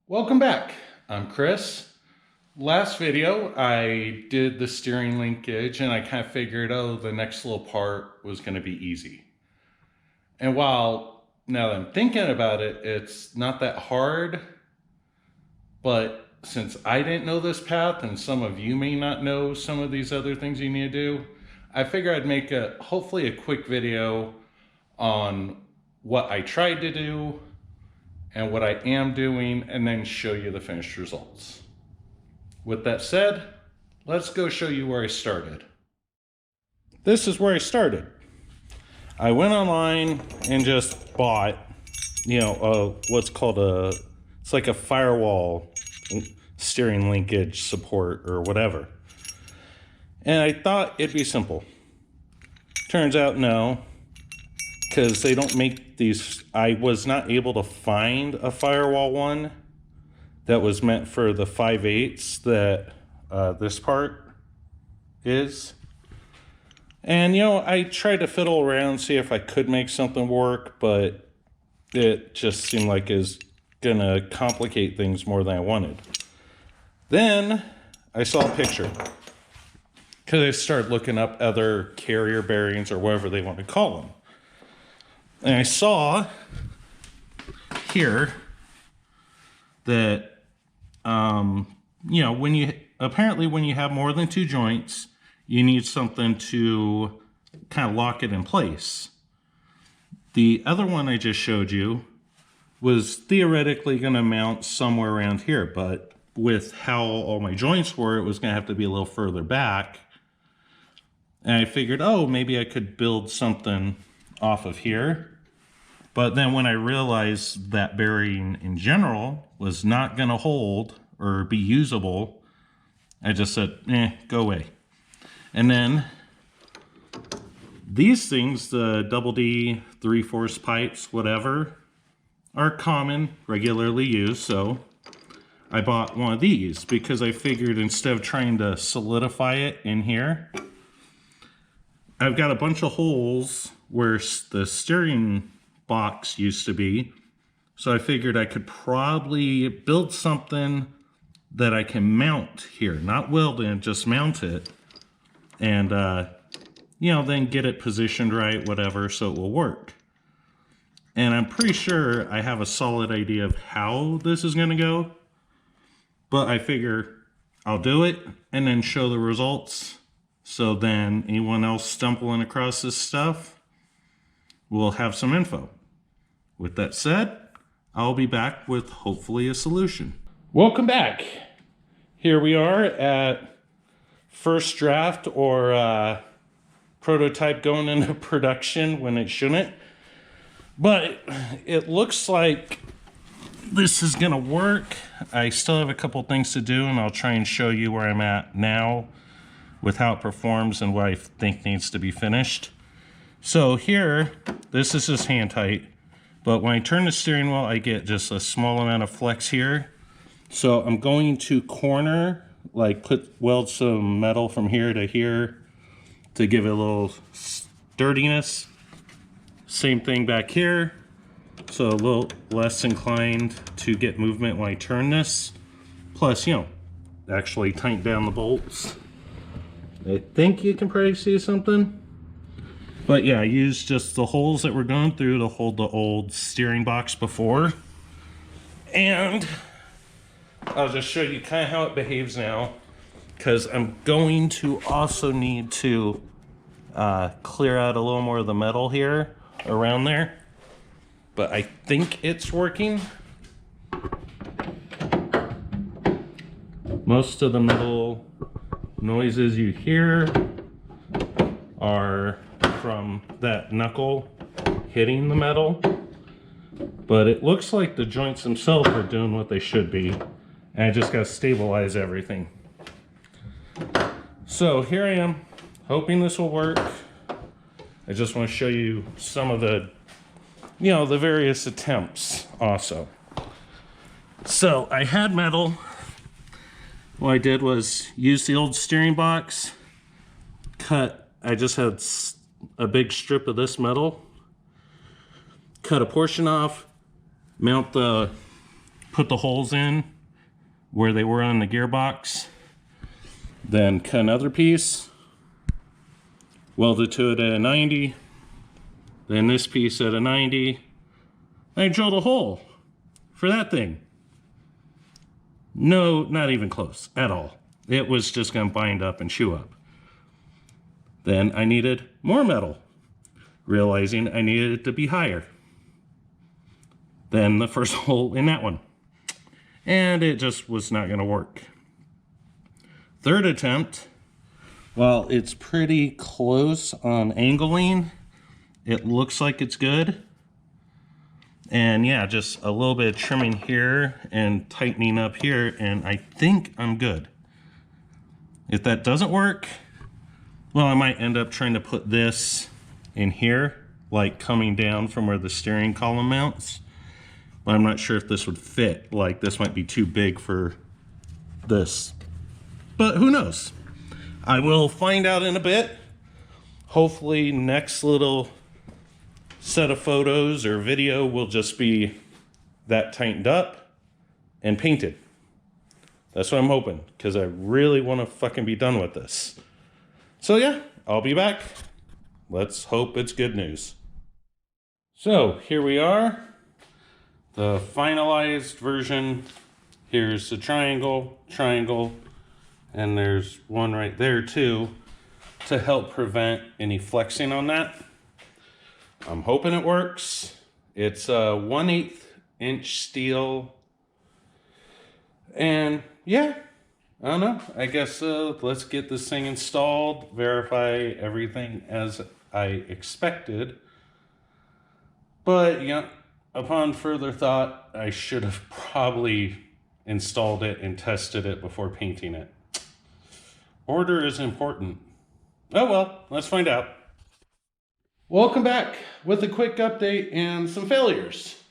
Welcome back. I'm Chris. Last video I did the steering linkage and I kind of figured, oh, the next little part was going to be easy. And while now that I'm thinking about it, it's not that hard, but since I didn't know this path and some of you may not know some of these other things you need to do, I figured I'd make hopefully a quick video on what I tried to do and what I am doing, and then show you the finished results. With that said, let's go show you where I started. This is where I started. I went online and just bought, what's called it's like a Firewall steering linkage support or whatever. And I thought it'd be simple. Turns out no, because they don't make these. I was not able to find a Firewall one that was meant for the 5/8 that this part is. And I tried to fiddle around, see if I could make something work, but it just seemed like it's gonna complicate things more than I wanted. Then I saw a picture, because I started looking up other carrier bearings or whatever they want to call them. And I saw here that, when you have more than two joints, you need something to kind of lock it in place. The other one I just showed you was theoretically going to mount somewhere around here, but with how all my joints were, it was going to have to be a little further back. And I figured, oh, maybe I could build something off of here. But then when I realized that bearing in general was not going to hold or be usable, I just said, go away. And then these things, the double D, 3/4 pipes, whatever, are common, regularly used. So I bought one of these because I figured instead of trying to solidify it in here, I've got a bunch of holes where the steering box used to be, so I figured I could probably build something that I can mount here, not weld in, just mount it, and then get it positioned right, whatever, so it will work. And I'm pretty sure I have a solid idea of how this is going to go, but I figure I'll do it and then show the results, so then anyone else stumbling across this stuff will have some info. With that said, I'll be back with hopefully a solution. Welcome back. Here we are at first draft or prototype going into production when it shouldn't. But it looks like this is gonna work. I still have a couple things to do, and I'll try and show you where I'm at now with how it performs and what I think needs to be finished. So here, this is just hand tight, but when I turn the steering wheel, I get just a small amount of flex here. So I'm going to corner, like weld some metal from here to here to give it a little sturdiness. Same thing back here. So a little less inclined to get movement when I turn this. Plus, actually tighten down the bolts. I think you can probably see something. But yeah, I used just the holes that were going through to hold the old steering box before. And I'll just show you kind of how it behaves now, because I'm going to also need to clear out a little more of the metal here around there. But I think it's working. Most of the metal noises you hear are from that knuckle hitting the metal, but it looks like the joints themselves are doing what they should be, and I just got to stabilize everything. So here I am, hoping this will work. I just want to show you some of the the various attempts also. So I had metal. What I did was use the old steering box, I just had a big strip of this metal, cut a portion off, mount the put the holes in where they were on the gearbox. Then cut another piece, weld it to it at a 90. Then this piece at a 90. I drilled a hole for that thing. No, not even close at all. It was just going to bind up and chew up. Then I needed more metal, realizing I needed it to be higher than the first hole in that one. And it just was not going to work. Third attempt, while it's pretty close on angling, it looks like it's good. And yeah, just a little bit of trimming here and tightening up here, and I think I'm good. If that doesn't work, well, I might end up trying to put this in here, like coming down from where the steering column mounts. But I'm not sure if this would fit. Like, this might be too big for this. But who knows? I will find out in a bit. Hopefully next little set of photos or video will just be that tightened up and painted. That's what I'm hoping, because I really want to fucking be done with this. So yeah, I'll be back. Let's hope it's good news. So here we are, the finalized version. Here's the triangle, and there's one right there too to help prevent any flexing on that. I'm hoping it works. It's a 1/8 inch steel. And yeah, I don't know. I guess let's get this thing installed, verify everything as I expected. But yeah, upon further thought, I should have probably installed it and tested it before painting it. Order is important. Oh well, let's find out. Welcome back with a quick update and some failures.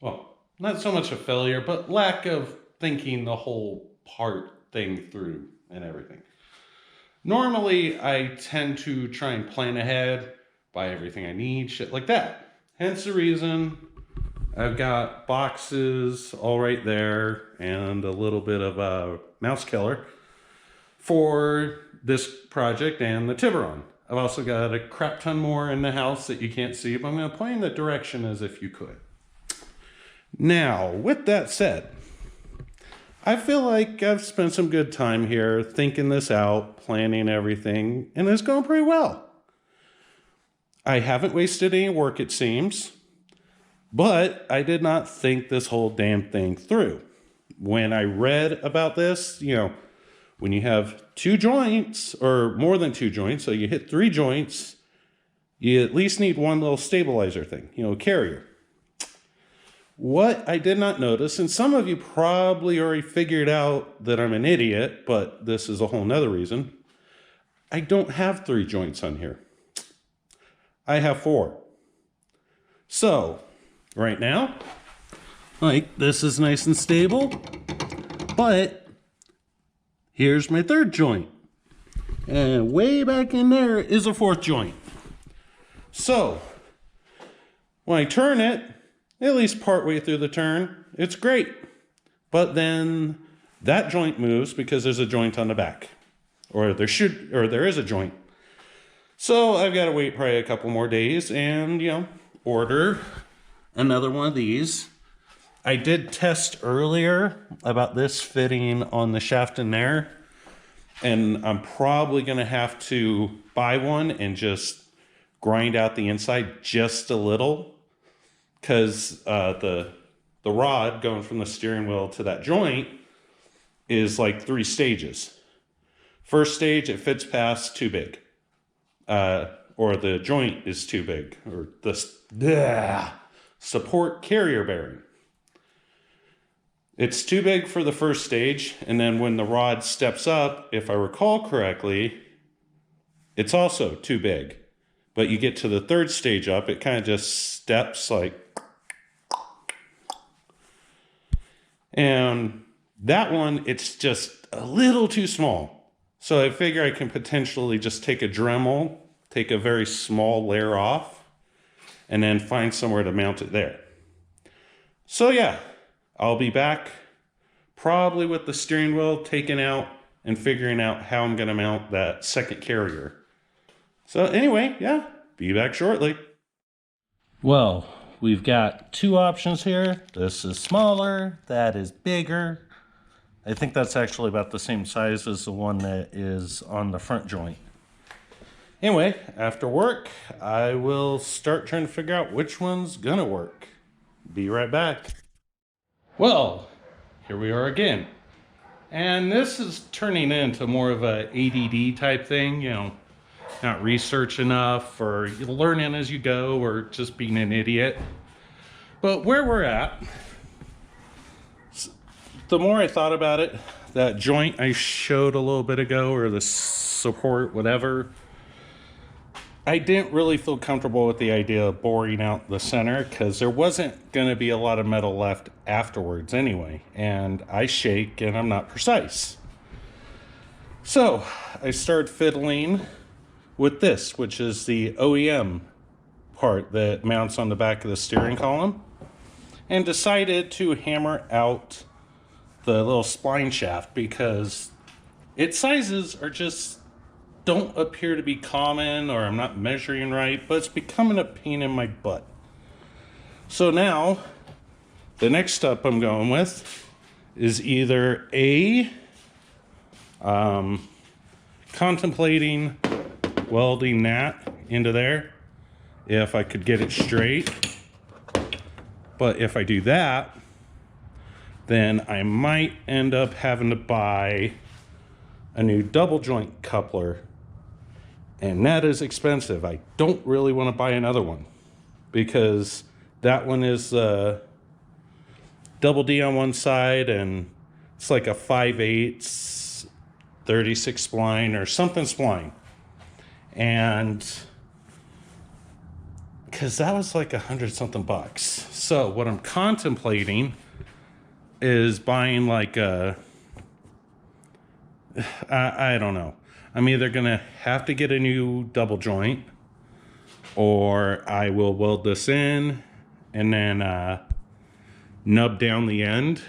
Well, not so much a failure, but lack of thinking the whole part thing through and everything. Normally, I tend to try and plan ahead, buy everything I need, shit like that. Hence the reason I've got boxes all right there and a little bit of a mouse killer for this project and the Tiburon. I've also got a crap ton more in the house that you can't see, but I'm going to point in that direction as if you could. Now, with that said, I feel like I've spent some good time here thinking this out, planning everything, and it's going pretty well. I haven't wasted any work, it seems, but I did not think this whole damn thing through. When I read about this, you know, when you have 2 joints or more than 2 joints, so you hit 3 joints, you at least need one little stabilizer thing, you know, carrier. What I did not notice, and some of you probably already figured out that I'm an idiot, but this is a whole nother reason. I don't have 3 joints on here. I have 4. So, right now, like, this is nice and stable, but here's my 3rd joint. And way back in there is a 4th joint. So, when I turn it, at least partway through the turn, it's great. But then that joint moves because there's a joint on the back. Or there is a joint. So I've got to wait probably a couple more days and, you know, order another one of these. I did test earlier about this fitting on the shaft in there. And I'm probably going to have to buy one and just grind out the inside just a little. Because the rod going from the steering wheel to that joint is like 3 stages. First stage, it fits past too big. Or the joint is too big. Or the support carrier bearing. It's too big for the first stage. And then when the rod steps up, if I recall correctly, it's also too big. But you get to the 3rd stage up, it kind of just steps like. And that one, it's just a little too small. So I figure I can potentially just take a Dremel, take a very small layer off, and then find somewhere to mount it there. So yeah, I'll be back probably with the steering wheel taken out and figuring out how I'm going to mount that second carrier. So anyway, yeah, be back shortly. Well, we've got two options here. This is smaller, that is bigger. I think that's actually about the same size as the one that is on the front joint. Anyway, after work, I will start trying to figure out which one's gonna work. Be right back. Well, here we are again. And this is turning into more of a ADD type thing, you know, not research enough or learning as you go or just being an idiot. But where we're at, the more I thought about it, that joint I showed a little bit ago, or the support, whatever, I didn't really feel comfortable with the idea of boring out the center because there wasn't going to be a lot of metal left afterwards anyway. And I shake and I'm not precise. So I started fiddling with this, which is the OEM part that mounts on the back of the steering column, and decided to hammer out the little spline shaft because its sizes are just don't appear to be common, or I'm not measuring right, but it's becoming a pain in my butt. So now the next step I'm going with is either contemplating welding that into there if I could get it straight. But if I do that, then I might end up having to buy a new double joint coupler, and that is expensive. I don't really want to buy another one because that one is double D on one side and it's like a 5/8 36 spline or something spline. And because that was like $100 bucks. So what I'm contemplating is buying like a, I don't know. I'm either gonna have to get a new double joint, or I will weld this in and then nub down the end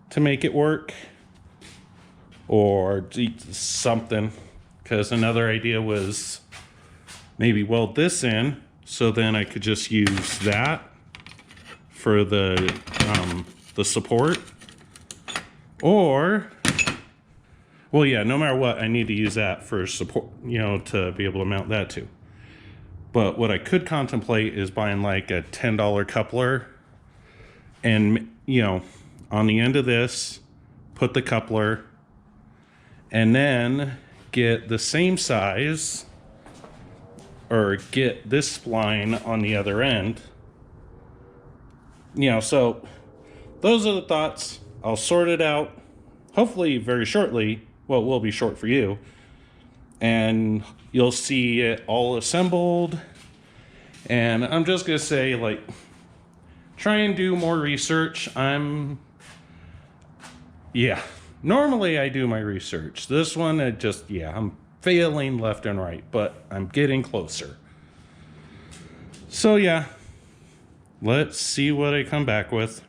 to make it work, or something. Because another idea was maybe weld this in, so then I could just use that for the support. Or, well, yeah, no matter what, I need to use that for support, you know, to be able to mount that too. But what I could contemplate is buying like a $10 coupler and, you know, on the end of this, put the coupler, and then get the same size, or get this spline on the other end. You know, so those are the thoughts. I'll sort it out, hopefully very shortly. Well, it will be short for you. And you'll see it all assembled. And I'm just going to say, like, try and do more research. Normally I do my research. This one, I'm failing left and right, but I'm getting closer. So yeah, let's see what I come back with.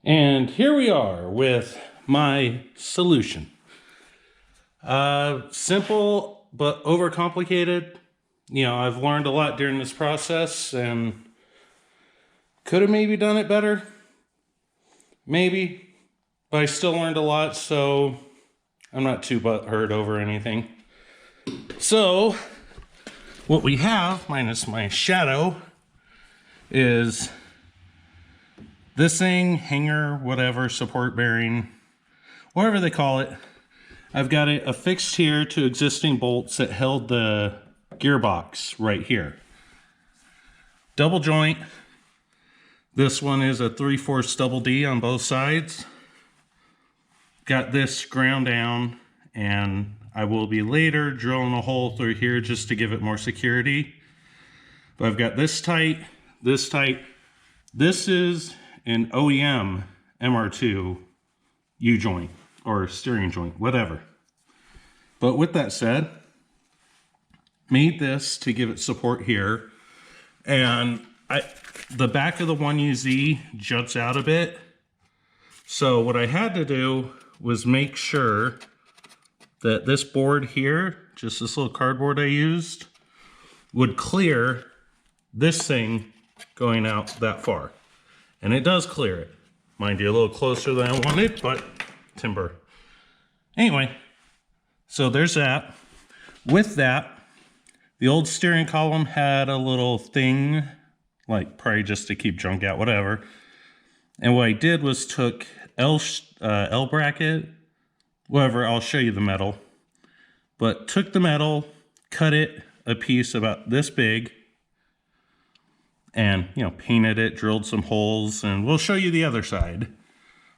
And here we are with my solution. Simple, but overcomplicated. You know, I've learned a lot during this process and could have maybe done it better. Maybe, but I still learned a lot, so I'm not too butthurt over anything. So, what we have, minus my shadow, is this thing, hanger, whatever, support bearing, whatever they call it. I've got it affixed here to existing bolts that held the gearbox right here. Double joint. This one is a 3/4 double D on both sides. Got this ground down, and I will be later drilling a hole through here just to give it more security. But I've got this tight, this tight. This is an OEM MR2 U-joint or steering joint, whatever. But with that said, made this to give it support here. And the back of the 1UZ juts out a bit. So what I had to do was make sure that this board here, just this little cardboard I used, would clear this thing going out that far. And it does clear it. Mind you, a little closer than I wanted, but timber. Anyway, so there's that. With that, the old steering column had a little thing, like probably just to keep junk out, whatever. And what I did was took L bracket, whatever, I'll show you the metal. But took the metal, cut it a piece about this big, and, you know, painted it, drilled some holes, and we'll show you the other side.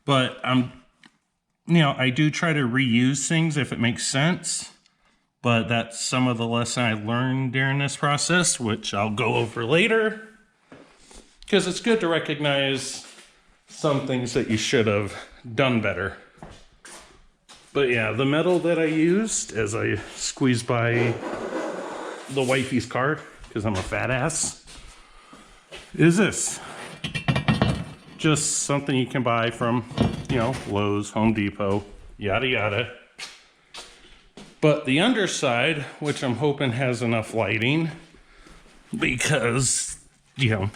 But, you know, I do try to reuse things if it makes sense. But that's some of the lesson I learned during this process, which I'll go over later. Because it's good to recognize some things that you should have done better. But yeah, the metal that I used as I squeezed by the wifey's car, because I'm a fat ass, is this. Just something you can buy from, you know, Lowe's, Home Depot, yada yada. But the underside, which I'm hoping has enough lighting, because, you know,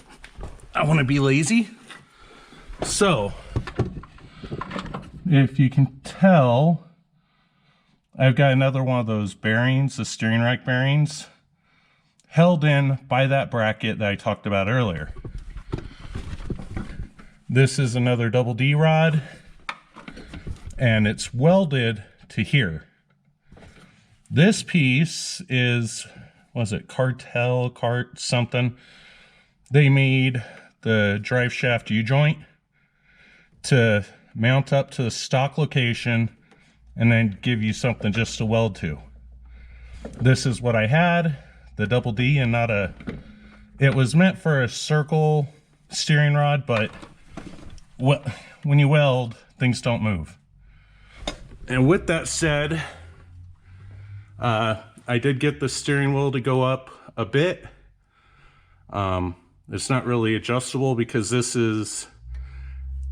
I want to be lazy. So, if you can tell, I've got another one of those bearings, the steering rack bearings, held in by that bracket that I talked about earlier. This is another double D rod, and it's welded to here. This piece is, was it Cart something? They made the drive shaft U-joint to mount up to the stock location and then give you something just to weld to. This is what I had, the double D, and not a, it was meant for a circle steering rod, but when you weld, things don't move. And with that said, I did get the steering wheel to go up a bit. It's not really adjustable because this is,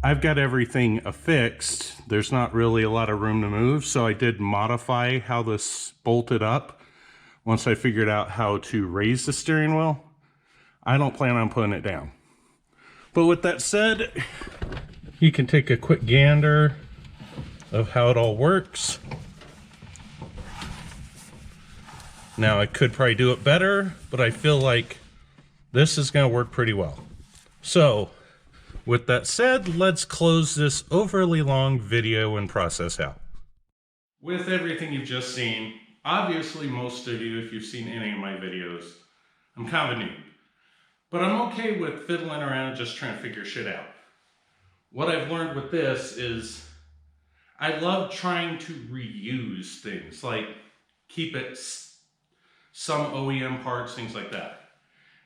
I've got everything affixed. There's not really a lot of room to move, so I did modify how this bolted up once I figured out how to raise the steering wheel. I don't plan on putting it down. But with that said, you can take a quick gander of how it all works. Now, I could probably do it better, but I feel like this is going to work pretty well. So, with that said, let's close this overly long video and process out. With everything you've just seen, obviously most of you, if you've seen any of my videos, I'm kind of a noob. But I'm okay with fiddling around and just trying to figure shit out. What I've learned with this is I love trying to reuse things, like keep it some OEM parts, things like that.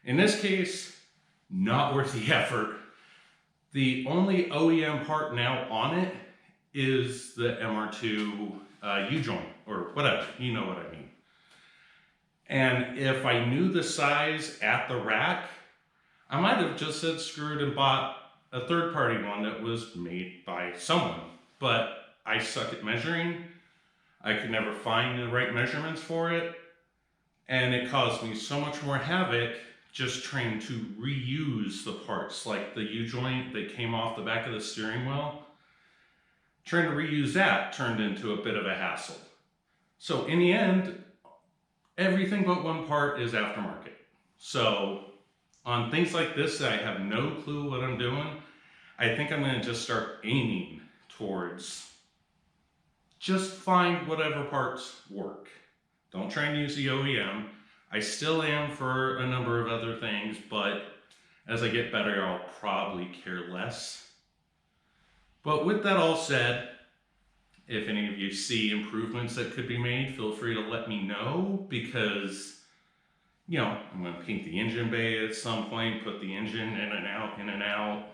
In this case, not worth the effort. The only OEM part now on it is the MR2 U-joint, or whatever, you know what I mean. And if I knew the size at the rack, I might have just said screw it and bought a third-party one that was made by someone. But I suck at measuring. I could never find the right measurements for it. And it caused me so much more havoc just trying to reuse the parts, like the U-joint that came off the back of the steering wheel. Trying to reuse that turned into a bit of a hassle. So in the end, everything but one part is aftermarket. So on things like this that I have no clue what I'm doing, I think I'm going to just start aiming towards just find whatever parts work. Don't try and use the OEM. I still am for a number of other things, but as I get better, I'll probably care less. But with that all said, If any of you see improvements that could be made, feel free to let me know, because, you know, I'm going to paint the engine bay at some point, put the engine in and out, in and out.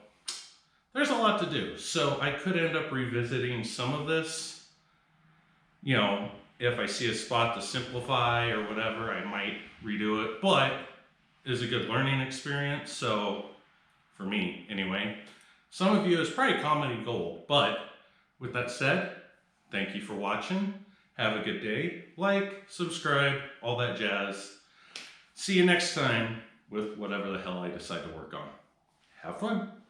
There's a lot to do. So I could end up revisiting some of this. You know, if I see a spot to simplify or whatever, I might redo it. But it is a good learning experience. So for me, anyway, some of you is probably comedy gold. But with that said, thank you for watching. Have a good day. Like, subscribe, all that jazz. See you next time with whatever the hell I decide to work on. Have fun.